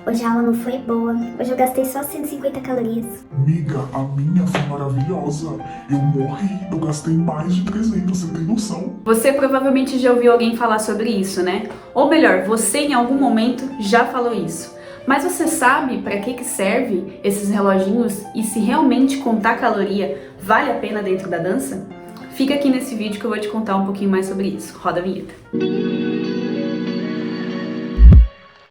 Hoje a aula não foi boa. Hoje eu gastei só 150 calorias. Miga, a minha foi maravilhosa. Eu morri, eu gastei mais de 300, você tem noção? Você provavelmente já ouviu alguém falar sobre isso, né? Ou melhor, você em algum momento já falou isso. Mas você sabe para que serve esses reloginhos e se realmente contar caloria vale a pena dentro da dança? Fica aqui nesse vídeo que eu vou te contar um pouquinho mais sobre isso. Roda a vinheta.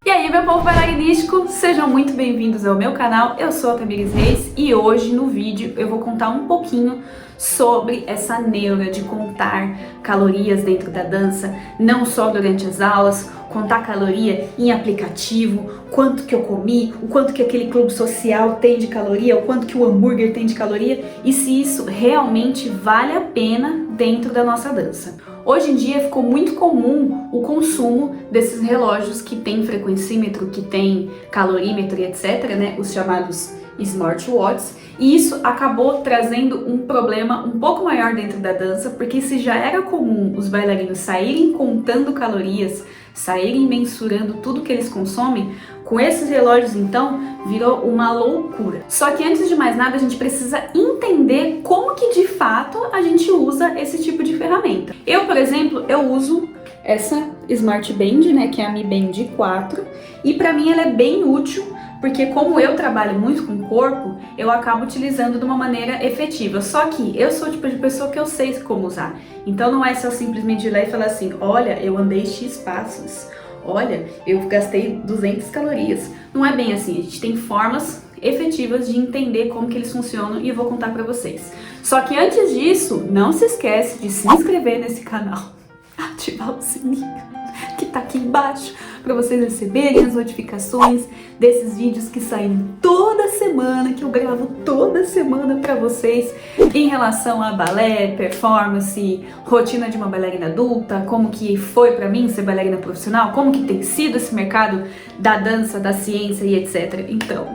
E aí, meu povo bailarinístico, sejam muito bem-vindos ao meu canal. Eu sou a Tamires Reis e hoje no vídeo eu vou contar um pouquinho sobre essa neura de contar calorias dentro da dança, não só durante as aulas, contar caloria em aplicativo, quanto que eu comi, o quanto que aquele clube social tem de caloria, o quanto que o hambúrguer tem de caloria e se isso realmente vale a pena dentro da nossa dança. Hoje em dia ficou muito comum o consumo desses relógios que tem frequencímetro, que tem calorímetro e etc, né, os chamados smartwatches, e isso acabou trazendo um problema um pouco maior dentro da dança, porque se já era comum os bailarinos saírem contando calorias, saírem mensurando tudo que eles consomem, com esses relógios então virou uma loucura. Só que antes de mais nada a gente precisa entender como que de fato a gente usa esse tipo de ferramenta. Eu, por exemplo, eu uso essa Smart Band, né, que é a Mi Band 4, e para mim ela é bem útil, porque como eu trabalho muito com o corpo, eu acabo utilizando de uma maneira efetiva. Só que eu sou o tipo de pessoa que eu sei como usar. Então não é só simplesmente ir lá e falar assim, olha, eu andei X passos, olha, eu gastei 200 calorias. Não é bem assim, a gente tem formas efetivas de entender como que eles funcionam e eu vou contar pra vocês. Só que antes disso, não se esquece de se inscrever nesse canal, ativar o sininho que tá aqui embaixo para vocês receberem as notificações desses vídeos que saem toda semana, que eu gravo toda semana para vocês em relação a balé, performance, rotina de uma bailarina adulta, como que foi para mim ser bailarina profissional, como que tem sido esse mercado da dança, da ciência e etc. Então,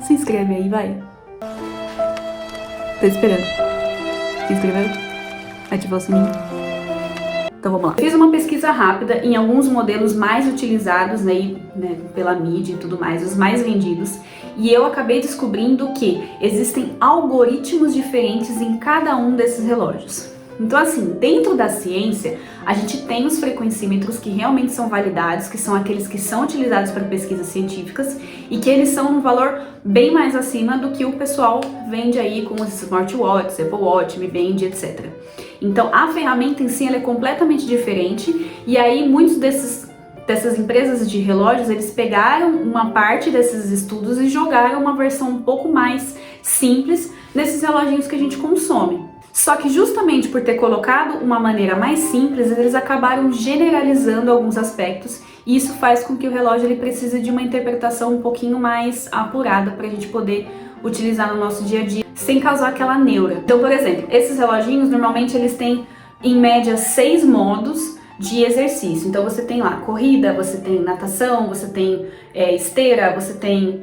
se inscreve aí, vai. Tô esperando. Se inscreveu? Ativou o sininho? Então vamos lá. Eu fiz uma pesquisa rápida em alguns modelos mais utilizados aí, né, pela mídia e tudo mais, os mais vendidos, e eu acabei descobrindo que existem algoritmos diferentes em cada um desses relógios. Então assim, dentro da ciência, a gente tem os frequencímetros que realmente são validados, que são aqueles que são utilizados para pesquisas científicas e que eles são um valor bem mais acima do que o pessoal vende aí com os smartwatches, Apple Watch, Mi Band, etc. Então a ferramenta em si ela é completamente diferente e aí muitos dessas empresas de relógios, eles pegaram uma parte desses estudos e jogaram uma versão um pouco mais simples nesses reloginhos que a gente consome. Só que justamente por ter colocado uma maneira mais simples, eles acabaram generalizando alguns aspectos e isso faz com que o relógio ele precise de uma interpretação um pouquinho mais apurada para a gente poder utilizar no nosso dia a dia sem causar aquela neura. Então, por exemplo, esses reloginhos normalmente eles têm em média 6 modos de exercício. Então você tem lá corrida, você tem natação, você tem esteira, você tem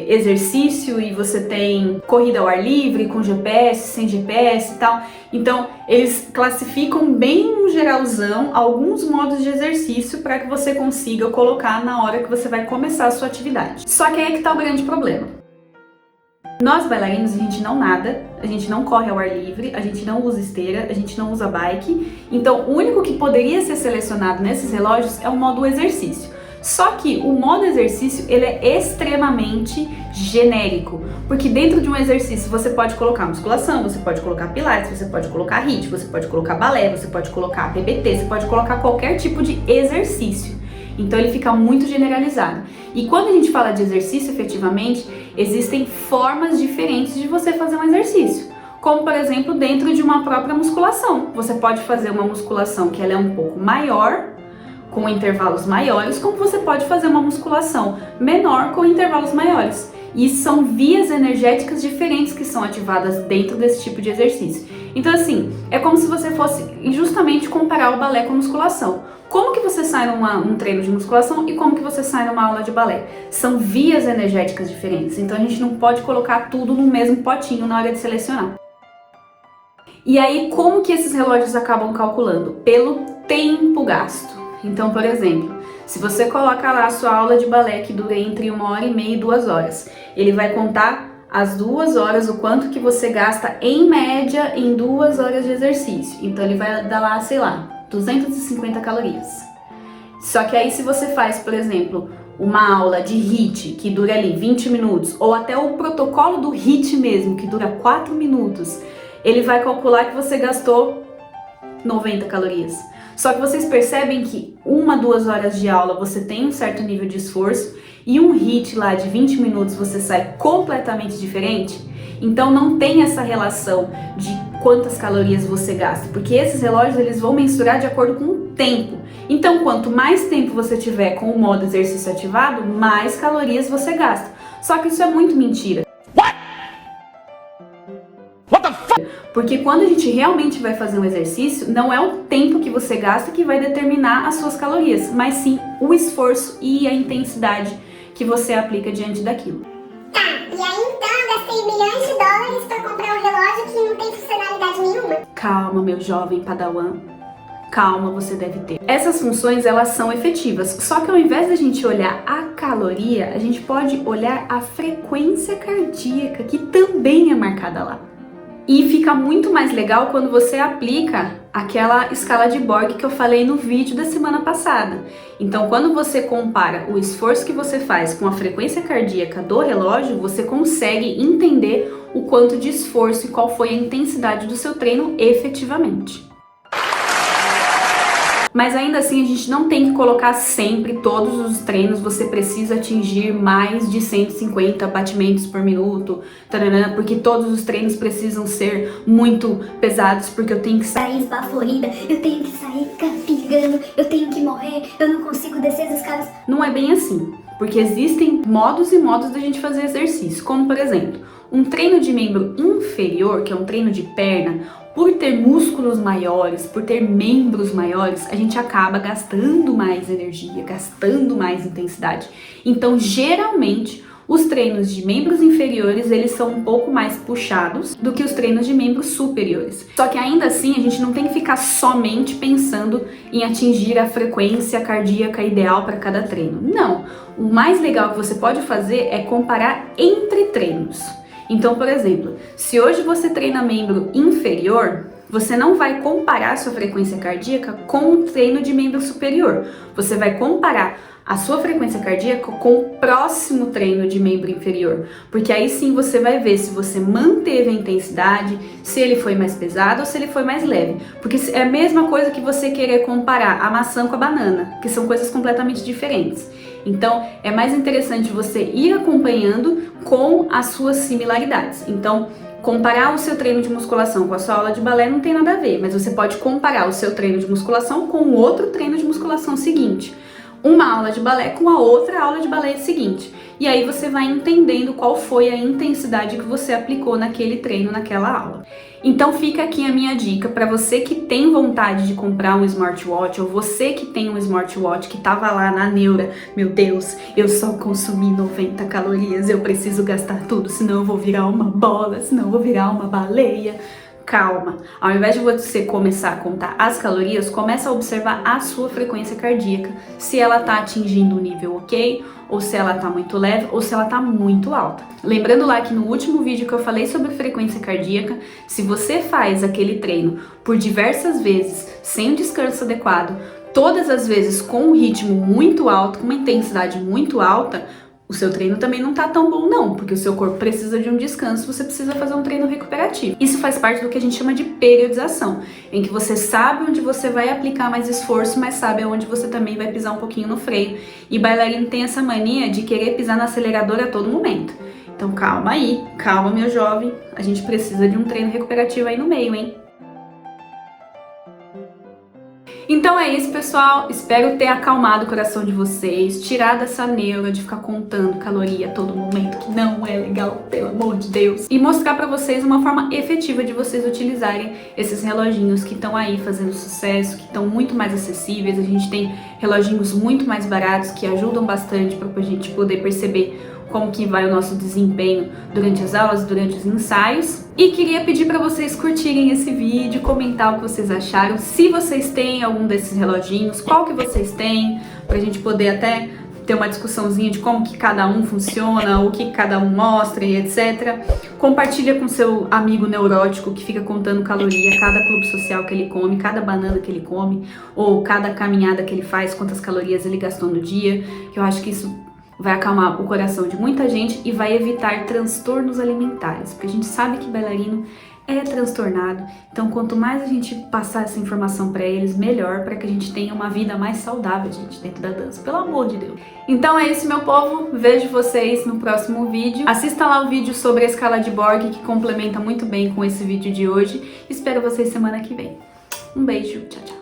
exercício e você tem corrida ao ar livre, com GPS, sem GPS e tal. Então eles classificam bem no geralzão alguns modos de exercício para que você consiga colocar na hora que você vai começar a sua atividade. Só que aí é que tá o grande problema. Nós bailarinos, a gente não nada, a gente não corre ao ar livre, a gente não usa esteira, a gente não usa bike, então o único que poderia ser selecionado nesses relógios é o modo exercício. Só que o modo exercício ele é extremamente genérico, porque dentro de um exercício você pode colocar musculação, você pode colocar pilates, você pode colocar HIIT, você pode colocar balé, você pode colocar PBT, você pode colocar qualquer tipo de exercício. Então ele fica muito generalizado. E quando a gente fala de exercício, efetivamente, existem formas diferentes de você fazer um exercício. Como, por exemplo, dentro de uma própria musculação. Você pode fazer uma musculação que ela é um pouco maior, com intervalos maiores, como você pode fazer uma musculação menor com intervalos maiores. E são vias energéticas diferentes que são ativadas dentro desse tipo de exercício. Então assim, é como se você fosse justamente comparar o balé com a musculação. Como que você sai num treino de musculação e como que você sai numa aula de balé? São vias energéticas diferentes, então a gente não pode colocar tudo no mesmo potinho na hora de selecionar. E aí, como que esses relógios acabam calculando? Pelo tempo gasto. Então, por exemplo, Se você coloca lá a sua aula de balé que dura entre 1h30 e 2 horas, ele vai contar as 2 horas, o quanto que você gasta em média em 2 horas de exercício. Então ele vai dar lá, sei lá, 250 calorias. Só que aí se você faz, por exemplo, uma aula de HIIT que dura ali 20 minutos, ou até o protocolo do HIIT mesmo, que dura 4 minutos, ele vai calcular que você gastou 90 calorias. Só que vocês percebem que 1-2 horas de aula você tem um certo nível de esforço e um HIIT lá de 20 minutos você sai completamente diferente? Então não tem essa relação de quantas calorias você gasta, porque esses relógios eles vão mensurar de acordo com o tempo. Então quanto mais tempo você tiver com o modo exercício ativado, mais calorias você gasta. Só que isso é muito mentira. Porque quando a gente realmente vai fazer um exercício, não é o tempo que você gasta que vai determinar as suas calorias, mas sim o esforço e a intensidade que você aplica diante daquilo. Tá, e aí então eu gastei milhões de dólares pra comprar um relógio que não tem funcionalidade nenhuma? Calma, meu jovem padawan. Calma, você deve ter. Essas funções, elas são efetivas, só que ao invés da gente olhar a caloria, a gente pode olhar a frequência cardíaca, que também é marcada lá. E fica muito mais legal quando você aplica aquela escala de Borg que eu falei no vídeo da semana passada. Então, quando você compara o esforço que você faz com a frequência cardíaca do relógio, você consegue entender o quanto de esforço e qual foi a intensidade do seu treino efetivamente. Mas ainda assim, a gente não tem que colocar sempre todos os treinos, você precisa atingir mais de 150 batimentos por minuto, taranã, porque todos os treinos precisam ser muito pesados, porque eu tenho que Sair esbaforida, eu tenho que sair capingando, eu tenho que morrer, eu não consigo descer as escadas. Não é bem assim, porque existem modos e modos da gente fazer exercício, como por exemplo, um treino de membro inferior, que é um treino de perna. Por ter músculos maiores, por ter membros maiores, a gente acaba gastando mais energia, gastando mais intensidade. Então, geralmente, os treinos de membros inferiores, eles são um pouco mais puxados do que os treinos de membros superiores. Só que ainda assim, a gente não tem que ficar somente pensando em atingir a frequência cardíaca ideal para cada treino. Não, o mais legal que você pode fazer é comparar entre treinos. Então, por exemplo, se hoje você treina membro inferior, você não vai comparar sua frequência cardíaca com o treino de membro superior. Você vai comparar a sua frequência cardíaca com o próximo treino de membro inferior. Porque aí sim você vai ver se você manteve a intensidade, se ele foi mais pesado ou se ele foi mais leve. Porque é a mesma coisa que você querer comparar a maçã com a banana, que são coisas completamente diferentes. Então, é mais interessante você ir acompanhando com as suas similaridades. Então, comparar o seu treino de musculação com a sua aula de balé não tem nada a ver, mas você pode comparar o seu treino de musculação com o outro treino de musculação seguinte. Uma aula de balé com a outra aula de balé seguinte. E aí você vai entendendo qual foi a intensidade que você aplicou naquele treino, naquela aula. Então fica aqui a minha dica para você que tem vontade de comprar um smartwatch, ou você que tem um smartwatch que tava lá na neura, meu Deus, eu só consumi 90 calorias, eu preciso gastar tudo, senão eu vou virar uma bola, senão eu vou virar uma baleia. Calma, ao invés de você começar a contar as calorias, começa a observar a sua frequência cardíaca, se ela tá atingindo um nível ok, ou se ela tá muito leve, ou se ela tá muito alta. Lembrando lá que no último vídeo que eu falei sobre frequência cardíaca, se você faz aquele treino por diversas vezes, sem um descanso adequado, todas as vezes com um ritmo muito alto, com uma intensidade muito alta, o seu treino também não tá tão bom não, porque o seu corpo precisa de um descanso, você precisa fazer um treino recuperativo. Isso faz parte do que a gente chama de periodização, em que você sabe onde você vai aplicar mais esforço, mas sabe onde você também vai pisar um pouquinho no freio. E bailarino tem essa mania de querer pisar no acelerador a todo momento. Então calma aí, calma meu jovem, a gente precisa de um treino recuperativo aí no meio, hein? Então é isso, pessoal. Espero ter acalmado o coração de vocês, tirado essa neura de ficar contando caloria a todo momento, que não é legal, pelo amor de Deus. E mostrar pra vocês uma forma efetiva de vocês utilizarem esses reloginhos que estão aí fazendo sucesso, que estão muito mais acessíveis. A gente tem reloginhos muito mais baratos que ajudam bastante pra gente poder perceber como que vai o nosso desempenho durante as aulas, durante os ensaios. E queria pedir para vocês curtirem esse vídeo, comentar o que vocês acharam, se vocês têm algum desses reloginhos, qual que vocês têm, pra gente poder até ter uma discussãozinha de como que cada um funciona, o que cada um mostra e etc. Compartilha com seu amigo neurótico que fica contando caloria, cada clube social que ele come, cada banana que ele come, ou cada caminhada que ele faz, quantas calorias ele gastou no dia, que eu acho que isso vai acalmar o coração de muita gente e vai evitar transtornos alimentares, porque a gente sabe que bailarino é transtornado, então quanto mais a gente passar essa informação pra eles, melhor, para que a gente tenha uma vida mais saudável, gente, dentro da dança, pelo amor de Deus. Então é isso, meu povo, vejo vocês no próximo vídeo. Assista lá o vídeo sobre a escala de Borg, que complementa muito bem com esse vídeo de hoje. Espero vocês semana que vem. Um beijo, tchau, tchau.